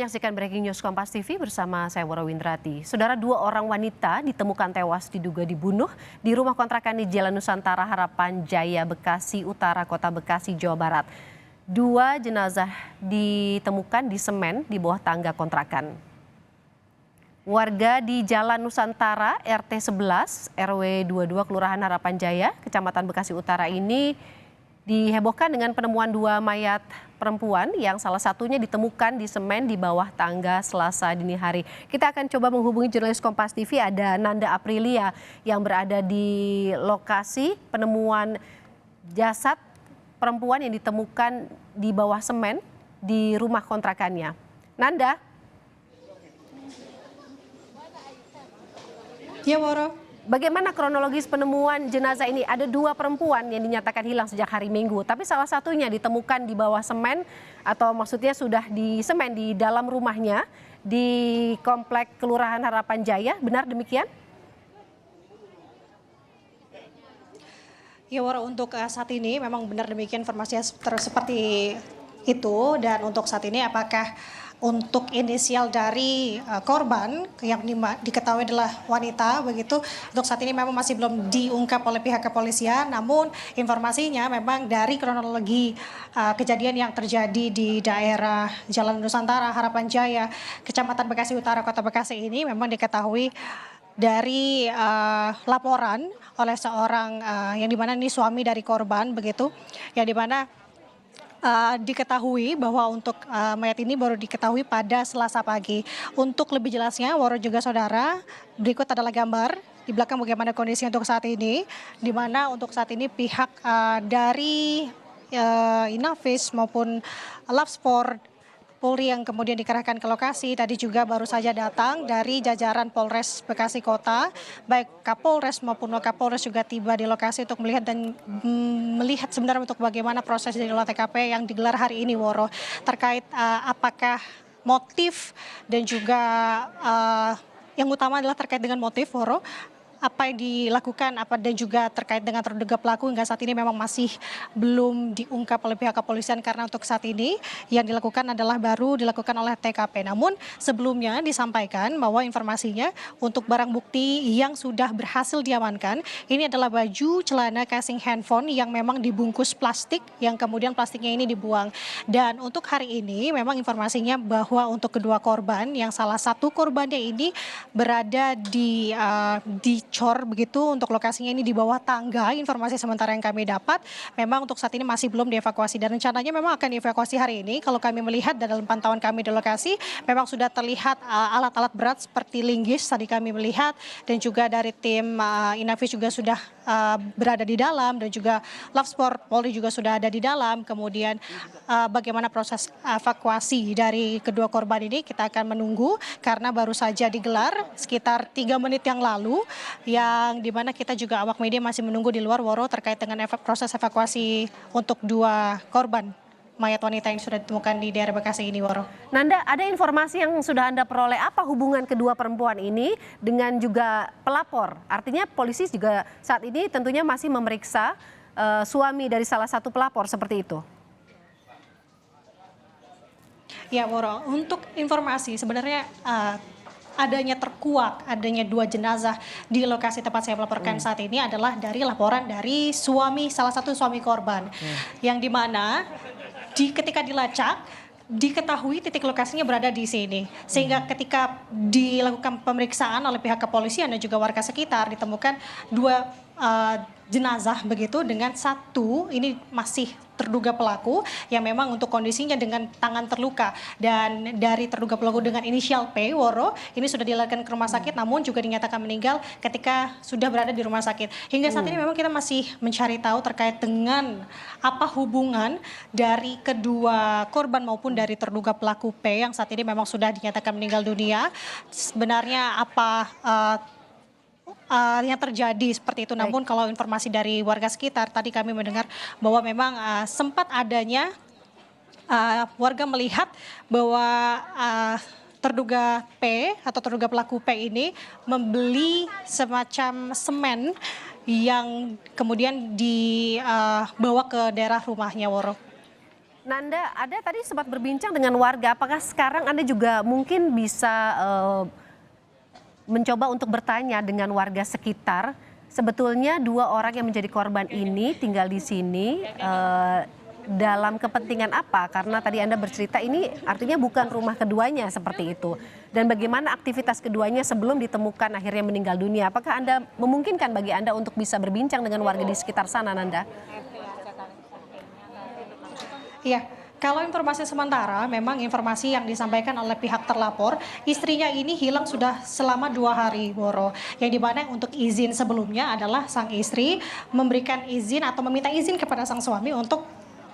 menyaksikan Breaking News Kompas TV bersama saya Wara Windrati. Saudara, 2 orang wanita ditemukan tewas diduga dibunuh di rumah kontrakan di Jalan Nusantara Harapan Jaya, Bekasi Utara, Kota Bekasi, Jawa Barat. 2 jenazah ditemukan di semen di bawah tangga kontrakan. Warga di Jalan Nusantara RT 11 RW 22 Kelurahan Harapan Jaya, Kecamatan Bekasi Utara ini dihebohkan dengan penemuan 2 mayat perempuan yang salah satunya ditemukan di semen di bawah tangga Selasa dini hari. Kita akan coba menghubungi jurnalis Kompas TV, ada Nanda Aprilia yang berada di lokasi penemuan jasad perempuan yang ditemukan di bawah semen di rumah kontrakannya. Nanda? Ya, Woro. Bagaimana kronologis penemuan jenazah ini? Ada 2 perempuan yang dinyatakan hilang sejak hari Minggu, tapi salah satunya ditemukan di bawah semen, atau maksudnya sudah di semen di dalam rumahnya di Komplek Kelurahan Harapan Jaya. Benar demikian? Ya, Woro, untuk saat ini memang benar demikian, informasinya seperti itu. Dan untuk saat ini apakah untuk inisial dari korban yang diketahui adalah wanita begitu, untuk saat ini memang masih belum diungkap oleh pihak kepolisian. Namun informasinya memang dari kronologi kejadian yang terjadi di daerah Jalan Nusantara Harapan Jaya, Kecamatan Bekasi Utara, Kota Bekasi ini memang diketahui dari laporan oleh seorang yang dimana ini suami dari korban begitu, yang dimana diketahui bahwa untuk mayat ini baru diketahui pada Selasa pagi. Untuk lebih jelasnya, Woro juga saudara, berikut adalah gambar di belakang bagaimana kondisi untuk saat ini, di mana untuk saat ini pihak dari Inavis maupun Labspor Polri yang kemudian dikerahkan ke lokasi tadi juga baru saja datang dari jajaran Polres Bekasi Kota, baik Kapolres maupun Wakapolres juga tiba di lokasi untuk melihat dan melihat sebenarnya untuk bagaimana proses dari olah TKP yang digelar hari ini, Woro, terkait apakah motif dan juga yang utama adalah terkait dengan motif, Woro, apa yang dilakukan dan juga terkait dengan terduga pelaku hingga saat ini memang masih belum diungkap oleh pihak kepolisian, karena untuk saat ini yang dilakukan adalah baru dilakukan oleh TKP. Namun sebelumnya disampaikan bahwa informasinya untuk barang bukti yang sudah berhasil diamankan ini adalah baju, celana, casing handphone yang memang dibungkus plastik yang kemudian plastiknya ini dibuang. Dan untuk hari ini memang informasinya bahwa untuk kedua korban, yang salah satu korbannya ini berada di Cor begitu, untuk lokasinya ini di bawah tangga. Informasi sementara yang kami dapat memang untuk saat ini masih belum dievakuasi dan rencananya memang akan dievakuasi hari ini. Kalau kami melihat dan dalam pantauan kami di lokasi memang sudah terlihat alat-alat berat seperti linggis tadi kami melihat, dan juga dari tim Inavis juga sudah berada di dalam, dan juga Labspor Polri juga sudah ada di dalam. Kemudian bagaimana proses evakuasi dari kedua korban ini kita akan menunggu, karena baru saja digelar sekitar 3 menit yang lalu, yang dimana kita juga awak media masih menunggu di luar, Woro, terkait dengan proses evakuasi untuk 2 korban mayat wanita yang sudah ditemukan di daerah Bekasi ini, Woro. Nanda, ada informasi yang sudah Anda peroleh, apa hubungan kedua perempuan ini dengan juga pelapor? Artinya polisi juga saat ini tentunya masih memeriksa suami dari salah satu pelapor, seperti itu. Ya, Woro, untuk informasi sebenarnya adanya 2 jenazah di lokasi tempat saya melaporkan saat ini adalah dari laporan dari salah satu suami korban, yang dimana ketika dilacak diketahui titik lokasinya berada di sini, sehingga ketika dilakukan pemeriksaan oleh pihak kepolisian dan juga warga sekitar ditemukan 2 jenazah begitu, dengan 1 ini masih terduga pelaku yang memang untuk kondisinya dengan tangan terluka, dan dari terduga pelaku dengan inisial P, Woro, ini sudah dilarikan ke rumah sakit namun juga dinyatakan meninggal ketika sudah berada di rumah sakit. Hingga saat ini memang kita masih mencari tahu terkait dengan apa hubungan dari kedua korban maupun dari terduga pelaku P yang saat ini memang sudah dinyatakan meninggal dunia. Sebenarnya apa yang terjadi seperti itu. Namun kalau informasi dari warga sekitar tadi kami mendengar bahwa memang sempat adanya warga melihat bahwa terduga P atau terduga pelaku P ini membeli semacam semen yang kemudian dibawa ke daerah rumahnya, Woro. Nanda, ada tadi sempat berbincang dengan warga, apakah sekarang Anda juga mungkin bisa mencoba untuk bertanya dengan warga sekitar, sebetulnya dua orang yang menjadi korban ini tinggal di sini dalam kepentingan apa? Karena tadi Anda bercerita ini artinya bukan rumah keduanya seperti itu. Dan bagaimana aktivitas keduanya sebelum ditemukan akhirnya meninggal dunia? Apakah Anda memungkinkan bagi Anda untuk bisa berbincang dengan warga di sekitar sana, Nanda? Iya, kalau informasi sementara, memang informasi yang disampaikan oleh pihak terlapor, istrinya ini hilang sudah selama 2 hari, Boro. Yang dimana untuk izin sebelumnya adalah sang istri memberikan izin atau meminta izin kepada sang suami untuk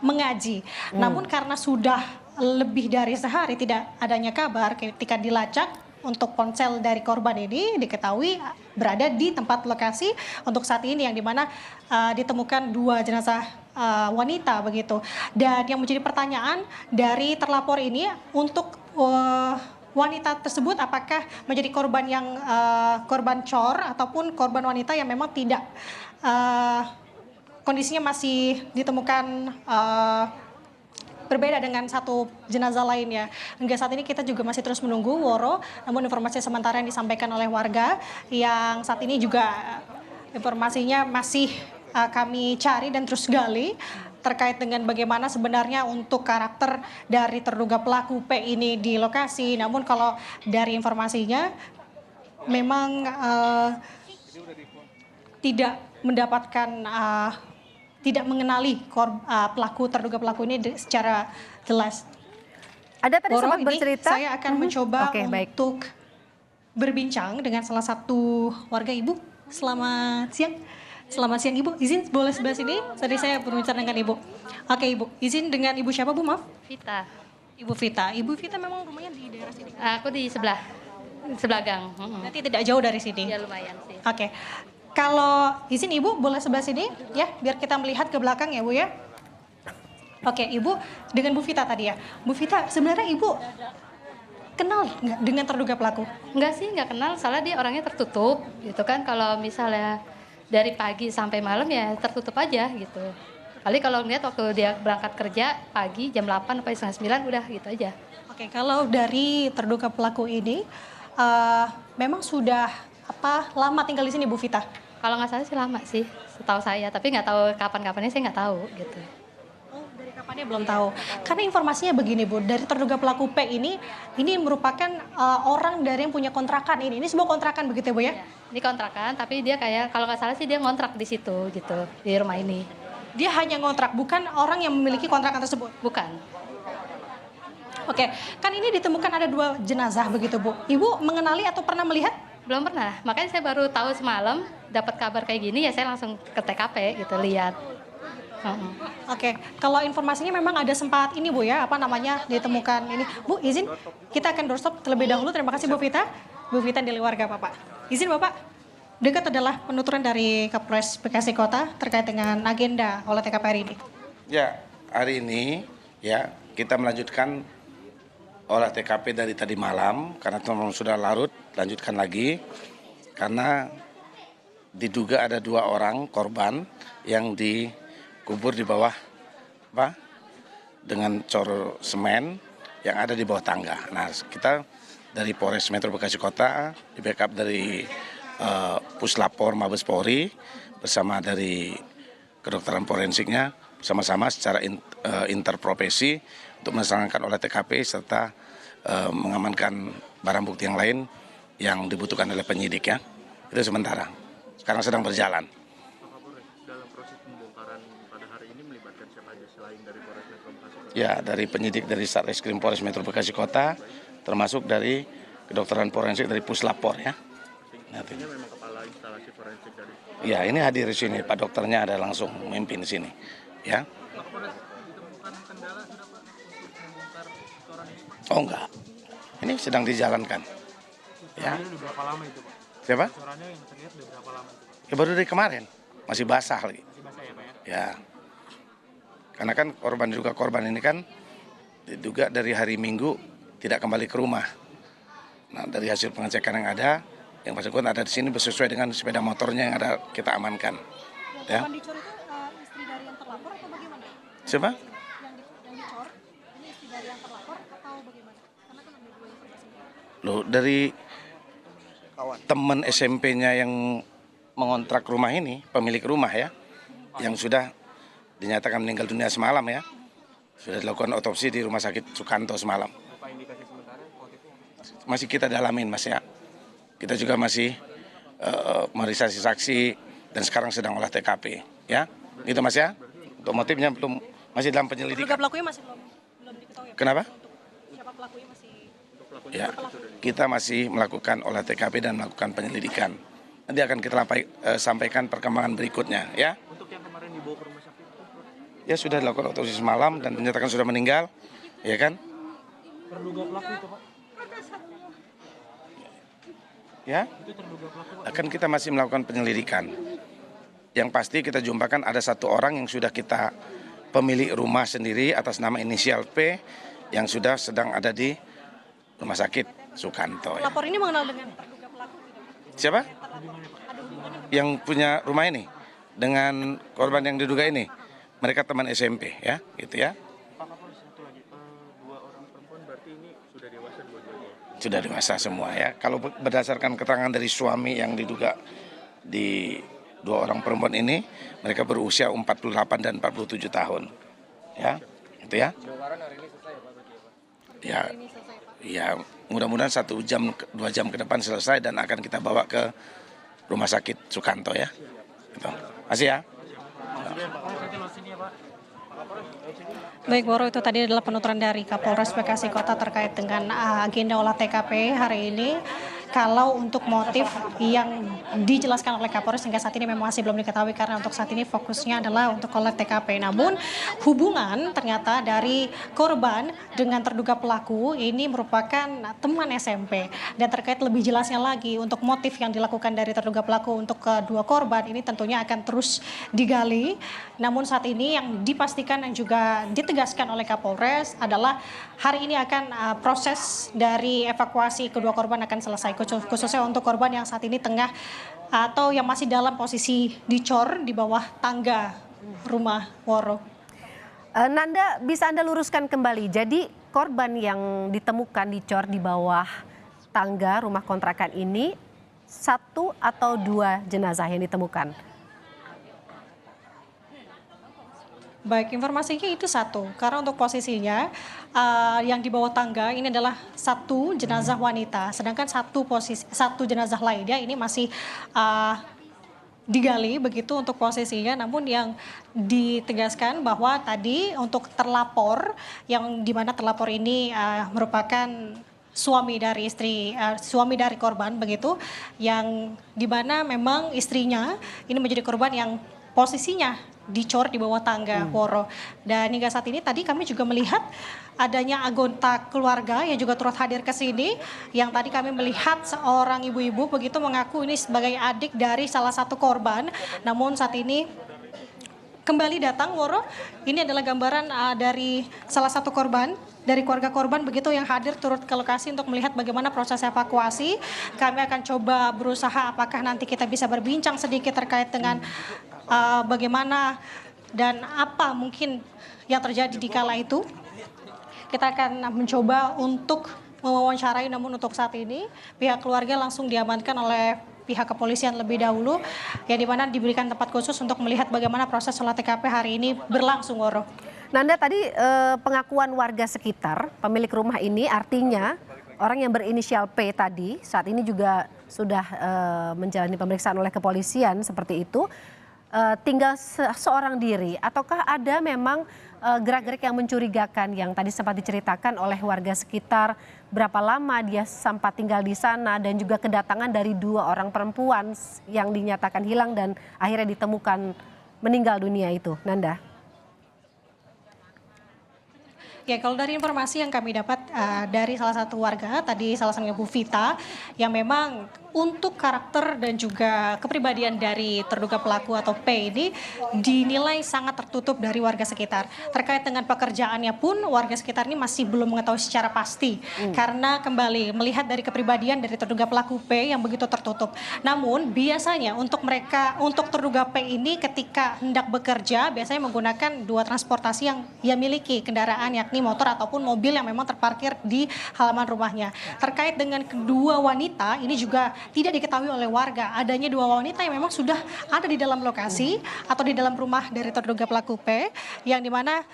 mengaji. Namun karena sudah lebih dari sehari tidak adanya kabar, ketika dilacak untuk ponsel dari korban ini diketahui berada di tempat lokasi untuk saat ini, yang dimana ditemukan 2 jenazah wanita begitu. Dan yang menjadi pertanyaan dari terlapor ini untuk wanita tersebut apakah menjadi korban yang korban cor ataupun korban wanita yang memang tidak kondisinya masih ditemukan berbeda dengan satu jenazah lainnya. Hingga saat ini kita juga masih terus menunggu, Woro. Namun informasi sementara yang disampaikan oleh warga yang saat ini juga informasinya masih kami cari dan terus gali terkait dengan bagaimana sebenarnya untuk karakter dari terduga pelaku P ini di lokasi. Namun kalau dari informasinya memang tidak mendapatkan tidak mengenali terduga pelaku ini secara jelas. Ada tadi Boro, sempat ini bercerita. saya akan mencoba Oke, baik. untuk berbincang dengan salah satu warga. Ibu. Selamat siang. Selamat siang Ibu. Izin boleh sebelah sini? Tadi saya berbincang dengan Ibu. Oke Ibu, izin dengan Ibu siapa Bu, maaf? Vita. Ibu Vita. Ibu Vita memang rumahnya di daerah sini. Aku di sebelah gang. Berarti tidak jauh dari sini. Ya lumayan sih. Oke. Kalau izin Ibu boleh sebelah sini ya, biar kita melihat ke belakang ya Bu ya. Oke, Ibu dengan Bu Vita tadi ya. Bu Vita, sebenarnya Ibu kenal nggak dengan terduga pelaku? Enggak sih, enggak kenal, soalnya dia orangnya tertutup gitu kan. Kalau misalnya dari pagi sampai malam ya tertutup aja gitu. Kali kalau ngeliat waktu dia berangkat kerja pagi jam 8 sampai setengah 9 udah gitu aja. Oke, kalau dari terduga pelaku ini memang sudah lama tinggal di sini Bu Vita? Kalau nggak salah sih lama sih, setahu saya. Tapi nggak tahu kapan-kapannya saya nggak tahu gitu. Oh, dari kapannya belum tahu. Karena informasinya begini Bu, dari terduga pelaku P ini merupakan orang dari yang punya kontrakan ini. Ini sebuah kontrakan begitu ya Bu ya? Ini kontrakan, tapi dia kayak kalau nggak salah sih dia ngontrak di situ gitu, di rumah ini. Dia hanya ngontrak, bukan orang yang memiliki kontrakan tersebut? Bukan. Oke, kan ini ditemukan ada 2 jenazah begitu Bu. Ibu mengenali atau pernah melihat? Belum pernah, makanya saya baru tahu semalam dapat kabar kayak gini ya saya langsung ke TKP gitu lihat. Oke, kalau informasinya memang ada sempat ini Bu ya, ditemukan ini. Bu, izin kita akan doorstop terlebih dahulu. Terima kasih Bu Vita. Bu Vita dari warga Bapak. Izin Bapak, dekat adalah penuturan dari Kapolres Bekasi Kota terkait dengan agenda olah TKP hari ini. Ya, hari ini ya kita melanjutkan olah TKP dari tadi malam karena teman-teman sudah larut, lanjutkan lagi karena diduga ada 2 orang korban yang dikubur di bawah dengan cor semen yang ada di bawah tangga. Nah, kita dari Polres Metro Bekasi Kota di backup dari Puslapor Mabes Polri bersama dari kedokteran forensiknya sama-sama secara interprofesi untuk melaksanakan olah TKP serta mengamankan barang bukti yang lain yang dibutuhkan oleh penyidik ya. Itu sementara. Sekarang sedang berjalan. Dalam proses pembongkaran pada hari ini melibatkan siapa aja selain dari Polres Metro Bekasi Kota? Ya, dari penyidik dari Satreskrim Polres Metro Bekasi Kota termasuk dari kedokteran forensik dari Puslapor ya. Artinya memang kepala instalasi forensik dari. Ya, ini hadir di sini, Pak dokternya ada langsung memimpin di sini. Ya. Oh enggak, ini sedang dijalankan. Ya. Ini udah berapa lama itu Pak? Siapa? Suaranya yang terlihat udah berapa lama itu Pak? Ya baru dari kemarin, masih basah lagi. Masih basah ya Pak ya? Ya, karena kan korban ini kan diduga dari hari Minggu tidak kembali ke rumah. Nah dari hasil pengecekan yang ada, yang bersangkutan ada di sini sesuai dengan sepeda motornya yang ada kita amankan. Ya. Yang dicor itu istri dari yang terlapor atau bagaimana? Siapa? Yang dicor Loh, dari teman SMP-nya yang mengontrak rumah ini, pemilik rumah ya, yang sudah dinyatakan meninggal dunia semalam ya, sudah dilakukan otopsi di Rumah Sakit Sukanto semalam. Apa indikasi sementara motifnya? Masih kita dalamin Mas ya. Kita juga masih memeriksa saksi dan sekarang sedang olah TKP ya. Gitu Mas ya. Untuk motifnya belum, masih dalam Terduga penyelidikan. pelakunya masih belum diketahui. Kenapa? Untuk siapa pelakunya masih Ya, kita masih melakukan olah TKP dan melakukan penyelidikan. Nanti akan kita sampaikan perkembangan berikutnya ya. Untuk yang kemarin dibawa ke rumah sakit, Ya sudah dilakukan otopsi semalam dan dinyatakan sudah meninggal, ya kan? terduga pelaku itu Pak? Ya, Itu terduga pelaku Pak? akan kita masih melakukan penyelidikan. Yang pasti kita jumpakan ada satu orang yang sudah kita pemilik rumah sendiri atas nama inisial P yang sudah sedang ada di Rumah Sakit Sukanto. Ya. Pelapor ini mengenal dengan terduga pelaku tidak? Siapa? Yang punya rumah ini dengan korban yang diduga ini. Mereka teman SMP ya, gitu ya. Pak Kapolres, satu lagi, dua orang perempuan berarti ini sudah dewasa dua-duanya? Sudah dewasa semua ya. Kalau berdasarkan keterangan dari suami yang diduga di dua orang perempuan ini, mereka berusia 48 dan 47 tahun. Ya, itu ya. Ya, ya mudah-mudahan 1 jam, 2 jam ke depan selesai dan akan kita bawa ke Rumah Sakit Sukanto ya. Gitu. Masih ya. Baik, Woro, itu tadi adalah penuturan dari Kapolres Bekasi Kota terkait dengan agenda olah TKP hari ini. Kalau untuk motif yang dijelaskan oleh Kapolres hingga saat ini memang masih belum diketahui karena untuk saat ini fokusnya adalah untuk olah TKP. Namun hubungan ternyata dari korban dengan terduga pelaku ini merupakan teman SMP. Dan terkait lebih jelasnya lagi untuk motif yang dilakukan dari terduga pelaku untuk kedua korban ini tentunya akan terus digali. Namun saat ini yang dipastikan dan juga ditegaskan oleh Kapolres adalah hari ini akan proses dari evakuasi kedua korban akan selesai, khususnya untuk korban yang saat ini tengah atau yang masih dalam posisi dicor di bawah tangga rumah Woro. Nanda, bisa Anda luruskan kembali, jadi korban yang ditemukan dicor di bawah tangga rumah kontrakan ini 1 atau 2 jenazah yang ditemukan? Baik, informasinya itu 1. Karena untuk posisinya yang di bawah tangga ini adalah 1 jenazah wanita, sedangkan 1 jenazah lainnya ini masih digali begitu untuk posisinya. Namun yang ditegaskan bahwa tadi untuk terlapor yang dimana terlapor ini merupakan suami dari korban begitu, yang dimana memang istrinya ini menjadi korban yang posisinya dicor di bawah tangga Woro. Dan hingga saat ini tadi kami juga melihat adanya anggota keluarga yang juga turut hadir ke sini, yang tadi kami melihat seorang ibu-ibu begitu mengaku ini sebagai adik dari salah satu korban. Namun saat ini kembali datang Woro, ini adalah gambaran dari salah satu korban, dari keluarga korban begitu yang hadir turut ke lokasi untuk melihat bagaimana proses evakuasi. Kami akan coba berusaha apakah nanti kita bisa berbincang sedikit terkait dengan bagaimana dan apa mungkin yang terjadi di kala itu. Kita akan mencoba untuk mewawancarai, namun untuk saat ini pihak keluarga langsung diamankan oleh pihak kepolisian lebih dahulu, yang dimana diberikan tempat khusus untuk melihat bagaimana proses olah TKP hari ini berlangsung, Woro. Nanda, tadi pengakuan warga sekitar pemilik rumah ini artinya orang yang berinisial P tadi saat ini juga sudah menjalani pemeriksaan oleh kepolisian seperti itu. Tinggal seorang diri ataukah ada memang gerak-gerik yang mencurigakan yang tadi sempat diceritakan oleh warga sekitar, berapa lama dia sempat tinggal di sana dan juga kedatangan dari 2 orang perempuan yang dinyatakan hilang dan akhirnya ditemukan meninggal dunia itu, Nanda? Ya, kalau dari informasi yang kami dapat dari salah satu warga, tadi salah satunya Bu Vita, yang memang untuk karakter dan juga kepribadian dari terduga pelaku atau P ini dinilai sangat tertutup dari warga sekitar. Terkait dengan pekerjaannya pun warga sekitar ini masih belum mengetahui secara pasti. Karena kembali melihat dari kepribadian dari terduga pelaku P yang begitu tertutup. Namun biasanya untuk terduga P ini ketika hendak bekerja biasanya menggunakan 2 transportasi yang ia miliki, kendaraan yakni yakni motor ataupun mobil yang memang terparkir di halaman rumahnya. Terkait dengan kedua wanita, ini juga tidak diketahui oleh warga adanya dua wanita yang memang sudah ada di dalam lokasi atau di dalam rumah dari terduga pelaku P, yang dimana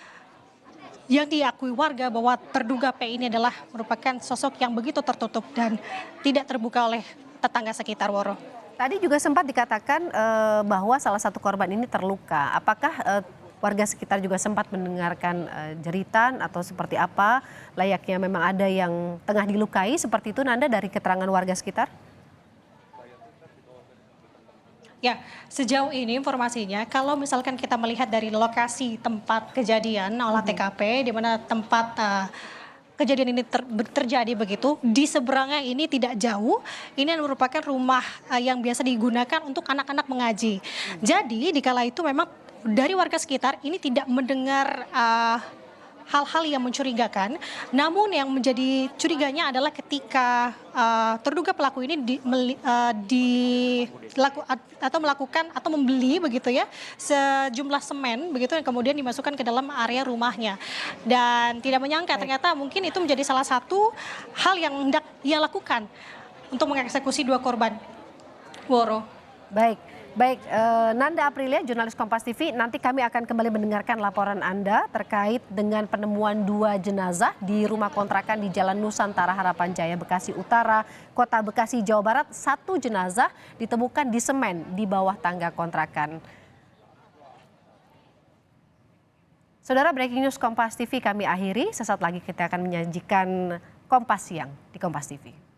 yang diakui warga bahwa terduga P ini adalah merupakan sosok yang begitu tertutup dan tidak terbuka oleh tetangga sekitar, Woro. Tadi juga sempat dikatakan bahwa salah satu korban ini terluka. Apakah warga sekitar juga sempat mendengarkan jeritan atau seperti apa? Layaknya memang ada yang tengah dilukai seperti itu, Nanda, dari keterangan warga sekitar? Ya, sejauh ini informasinya kalau misalkan kita melihat dari lokasi tempat kejadian olah TKP di mana tempat kejadian ini terjadi begitu, di seberangnya ini tidak jauh, ini merupakan rumah yang biasa digunakan untuk anak-anak mengaji. Jadi dikala itu memang dari warga sekitar ini tidak mendengar hal-hal yang mencurigakan, namun yang menjadi curiganya adalah ketika terduga pelaku ini melakukan atau membeli begitu ya sejumlah semen begitu yang kemudian dimasukkan ke dalam area rumahnya, dan tidak menyangka ternyata mungkin itu menjadi salah satu hal yang hendak ia lakukan untuk mengeksekusi dua korban. Woro. Baik, Nanda Aprilia, jurnalis Kompas TV, nanti kami akan kembali mendengarkan laporan Anda terkait dengan penemuan 2 jenazah di rumah kontrakan di Jalan Nusantara Harapan Jaya, Bekasi Utara, Kota Bekasi, Jawa Barat. 1 jenazah ditemukan di semen di bawah tangga kontrakan. Saudara, breaking news Kompas TV kami akhiri. Sesaat lagi kita akan menyajikan Kompas Siang di Kompas TV.